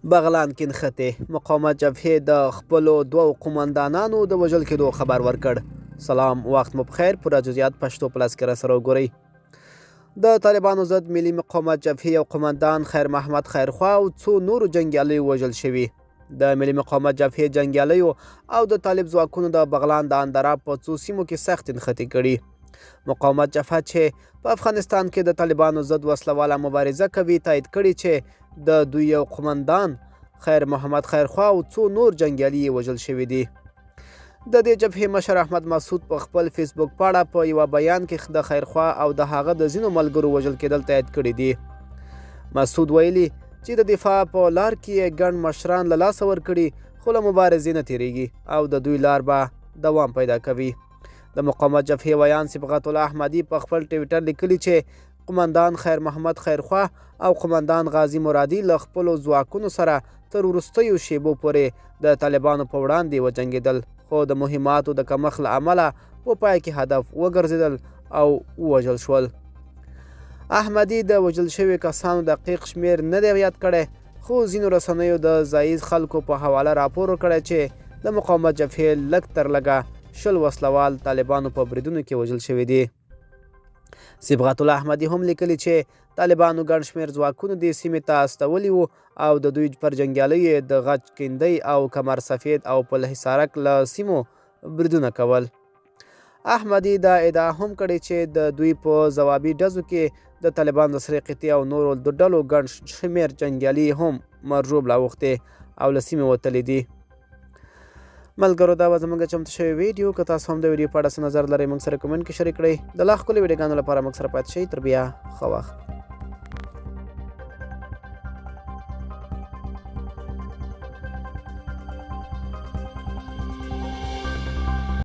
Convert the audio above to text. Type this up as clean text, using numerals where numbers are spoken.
بغلان کې نښتې مقاومت جبهې د خپلو دوو قومندانانو د وژل کېدو خبر ورکړ. سلام، وخت مو بخیر. پوره جزئیات پښتو پلس کې راسره وګورئ. د طالبانو ضد ملي مقاومت جبهې یو قومندان خیر محمد خیرخوا او څو نورو جنګیالیو وژل شوي. د ملي مقاومت جبهې جنګیالیو او د طالب ځواکونو د بغلان د اندراب په څو سیمو کې سخت نښتې کړي. مقاومت جبهه چې په افغانستان کې د طالبانو ضد وسله مبارزه کوي تایید کړي چې د دوی یو قومندان خیر محمد خیرخوا او څو نور جنګیالي وژل شوي دي. د دې جبهې مشر احمد مسعود په خپل فیسبوک پاڼه په یوه بیان کې د خیرخوا او د هغه د ځینو ملګرو وژل کېدل تایید کړي دي. مسعود ویلي چې د دفاع په لار کې یې ګڼ مشران له لاسه ورکړي خو له مبارزې نه تیریږي او د دوی لار به دوام پیدا کوي. د مقاومت جبهې ویان صبغت الله احمدي په خپل ټویټر لیکلي چې قومندان خیر محمد خیرخوا او قومندان غازی مرادي له خپلو ځواکونو سره تر وروستیو شیبو پورې د طالبانو په وړاندې وجنګېدل، خو د مهماتو د کمښت له امله په پای کې هدف وګرځېدل او ووژل شول. احمدي د وژل شویو کسانو دقیق شمیر نه دی یاد کړی، خو ځینو رسنیو د ځایز خلکو په حواله راپور ورکړی چې د مقاومت جبهې لږ تر لږه 10 وسلوال طالبانو په بریدونو کې وژل شوي دي. صبغت الله احمدي هم لیکلي چې طالبانو ګڼ شمېر ځواکونو دې سیمې ته استولي وو او د دوی پر جنګیالیو د غچ کیندۍ او کمر سفید او پل حصارک له سیمو بریدونه کول. احمدي دا ادعا هم کړې چې د دوی په ځوابي ډزو کې د طالبانو د سرې قطعې او نورو د ډلو ګڼ شمېر جنګیالي هم مرژوب راوښتې او له سیمې وتلي دي. ملګرو، دا به زموږ چمتو شوی ویډیو. که تاسو هم د ویډیو په اړه څه نظر لرئ موږ سره کمنټ کې شریک کړئ. د لا ښکلو ویډیوګانو لپاره موږ سره پاتې شئ. تر بیا ښه وخت.